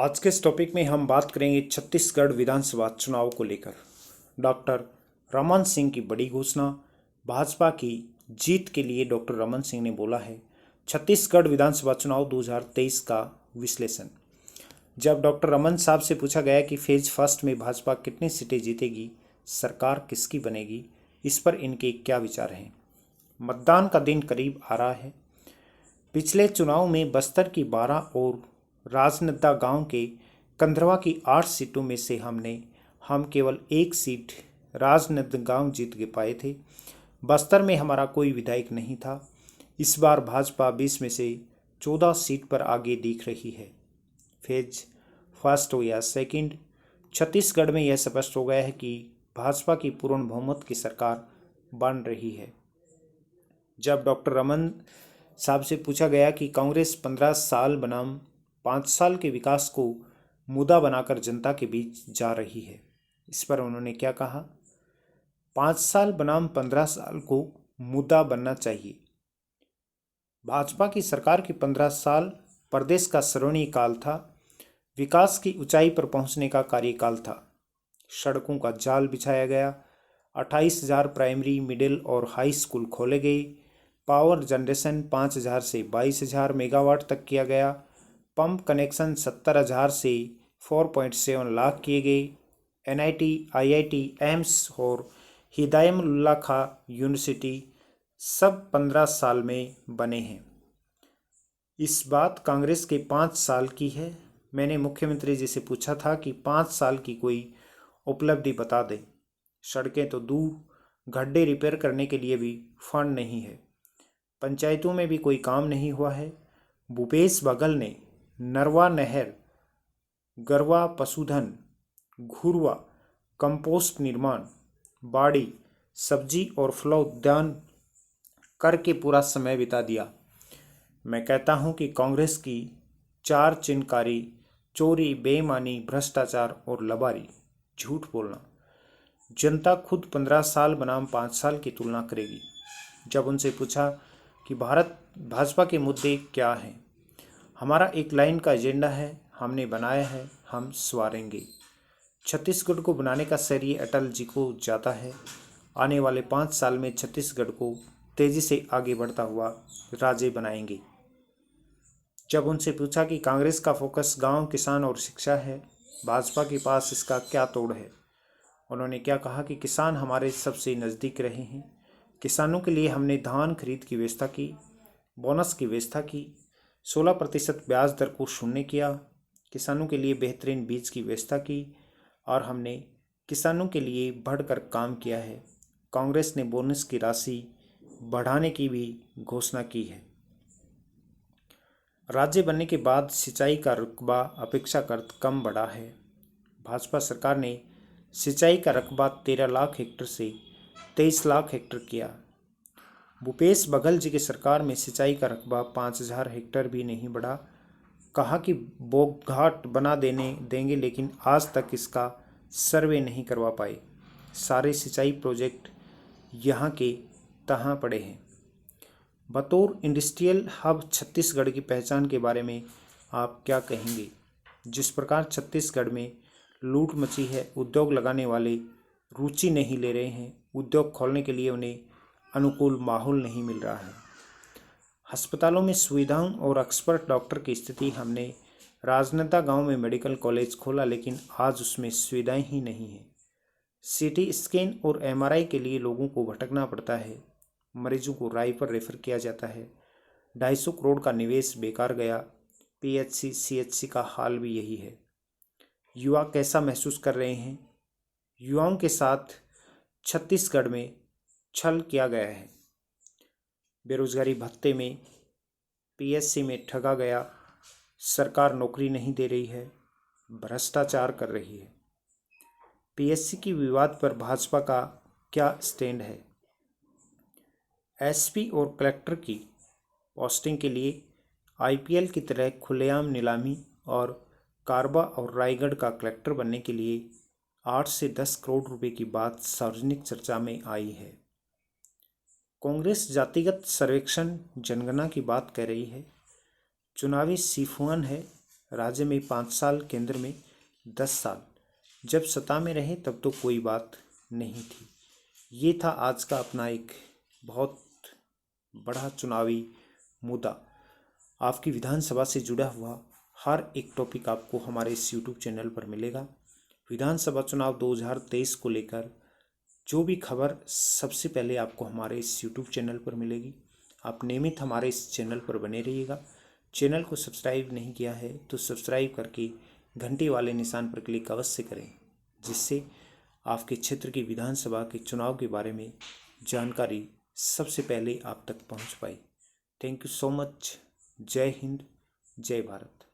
आज के इस टॉपिक में हम बात करेंगे छत्तीसगढ़ विधानसभा चुनाव को लेकर। डॉक्टर रमन सिंह की बड़ी घोषणा, भाजपा की जीत के लिए डॉक्टर रमन सिंह ने बोला है। छत्तीसगढ़ विधानसभा चुनाव 2023 का विश्लेषण। जब डॉक्टर रमन साहब से पूछा गया कि फेज फर्स्ट में भाजपा कितनी सीटें जीतेगी, सरकार किसकी बनेगी, इस पर इनके क्या विचार हैं। मतदान का दिन करीब आ रहा है। पिछले चुनाव में बस्तर की 12 और राजनांदगांव गांव के कंधरवा की 8 सीटों में से हम केवल एक सीट राजनांदगांव जीत के पाए थे। बस्तर में हमारा कोई विधायक नहीं था। इस बार भाजपा 20 में से 14 सीट पर आगे दिख रही है। फेज फर्स्ट हो या सेकंड, छत्तीसगढ़ में यह स्पष्ट हो गया है कि भाजपा की पूर्ण बहुमत की सरकार बन रही है। जब डॉक्टर रमन साहब से पूछा गया कि कांग्रेस 15 साल बनाम 5 साल के विकास को मुद्दा बनाकर जनता के बीच जा रही है, इस पर उन्होंने क्या कहा। 5 साल बनाम 15 साल को मुद्दा बनना चाहिए। भाजपा की सरकार की 15 साल प्रदेश का स्वर्णिम काल था। विकास की ऊंचाई पर पहुंचने का कार्यकाल था। सड़कों का जाल बिछाया गया। 28,000 प्राइमरी, मिडिल और हाई स्कूल खोले गए। पावर जनरेशन 5,000 से 22,000 मेगावाट तक किया गया। पंप कनेक्शन 70,000 से 4.7 लाख किए गए। NIT, IIT, एम्स और हिदायतुल्लाह खां यूनिवर्सिटी सब 15 साल में बने हैं। इस बात कांग्रेस के 5 साल की है। मैंने मुख्यमंत्री जी से पूछा था कि 5 साल की कोई उपलब्धि बता दें। सड़कें तो दूर, गड्ढे रिपेयर करने के लिए भी फंड नहीं है। पंचायतों में भी कोई काम नहीं हुआ है। भूपेश बघेल ने नरवा नहर, गरवा पशुधन, घुरवा कंपोस्ट निर्माण, बाड़ी, सब्जी और फल उद्यान करके पूरा समय बिता दिया। मैं कहता हूं कि कांग्रेस की 4 चिन्हकारी चोरी, बेईमानी, भ्रष्टाचार और लबारी, झूठ बोलना, जनता खुद 15 साल बनाम 5 साल की तुलना करेगी। जब उनसे पूछा कि भाजपा के मुद्दे क्या हैं, हमारा एक लाइन का एजेंडा है, हमने बनाया है, हम सवारेंगे। छत्तीसगढ़ को बनाने का श्रेय अटल जी को जाता है। आने वाले 5 साल में छत्तीसगढ़ को तेजी से आगे बढ़ता हुआ राज्य बनाएंगे। जब उनसे पूछा कि कांग्रेस का फोकस गांव, किसान और शिक्षा है, भाजपा के पास इसका क्या तोड़ है, उन्होंने क्या कहा कि किसान हमारे सबसे नज़दीक रहे हैं। किसानों के लिए हमने धान खरीद की व्यवस्था की, बोनस की व्यवस्था की, 16% ब्याज दर को शून्य किया, किसानों के लिए बेहतरीन बीज की व्यवस्था की और हमने किसानों के लिए बढ़कर काम किया है। कांग्रेस ने बोनस की राशि बढ़ाने की भी घोषणा की है। राज्य बनने के बाद सिंचाई का रकबा अपेक्षाकृत कम बढ़ा है। भाजपा सरकार ने सिंचाई का रकबा 13 लाख हेक्टेयर से 23 लाख हेक्टेयर किया। भूपेश बघेल जी की सरकार में सिंचाई का रकबा 5,000 हेक्टेयर भी नहीं बढ़ा। कहा कि बोगघाट बना देंगे, लेकिन आज तक इसका सर्वे नहीं करवा पाए। सारे सिंचाई प्रोजेक्ट यहाँ के तहाँ पड़े हैं। बतौर इंडस्ट्रियल हब छत्तीसगढ़ की पहचान के बारे में आप क्या कहेंगे। जिस प्रकार छत्तीसगढ़ में लूट मची है, उद्योग लगाने वाले रुचि नहीं ले रहे हैं, उद्योग खोलने के लिए उन्हें अनुकूल माहौल नहीं मिल रहा है। अस्पतालों में सुविधाओं और एक्सपर्ट डॉक्टर की स्थिति, हमने राजनांदगांव में मेडिकल कॉलेज खोला, लेकिन आज उसमें सुविधाएं ही नहीं है। CT स्कैन और MRI के लिए लोगों को भटकना पड़ता है। मरीजों को रायपुर रेफर किया जाता है। 250 करोड़ का निवेश बेकार गया। PHC CHC का हाल भी यही है। युवा कैसा महसूस कर रहे हैं। युवाओं के साथ छत्तीसगढ़ में छल किया गया है। बेरोजगारी भत्ते में, PSC में ठगा गया। सरकार नौकरी नहीं दे रही है, भ्रष्टाचार कर रही है। PSC की विवाद पर भाजपा का क्या स्टैंड है। SP और कलेक्टर की पोस्टिंग के लिए IPL की तरह खुलेआम नीलामी और कारबा और रायगढ़ का कलेक्टर बनने के लिए 8 से 10 करोड़ रुपए की बात सार्वजनिक चर्चा में आई है। कांग्रेस जातिगत सर्वेक्षण, जनगणना की बात कह रही है। चुनावी सीफुआन है। राज्य में 5 साल, केंद्र में 10 साल। जब सत्ता में रहे तब तो कोई बात नहीं थी। ये था आज का अपना एक बहुत बड़ा चुनावी मुद्दा। आपकी विधानसभा से जुड़ा हुआ हर एक टॉपिक आपको हमारे इस यूट्यूब चैनल पर मिलेगा। विधानसभा चुनाव 2023 को लेकर जो भी खबर सबसे पहले आपको हमारे इस यूट्यूब चैनल पर मिलेगी। आप नियमित हमारे इस चैनल पर बने रहिएगा। चैनल को सब्सक्राइब नहीं किया है तो सब्सक्राइब करके घंटी वाले निशान पर क्लिक अवश्य करें, जिससे आपके क्षेत्र की विधानसभा के चुनाव के बारे में जानकारी सबसे पहले आप तक पहुंच पाए। Thank you so much. जय हिंद, जय भारत।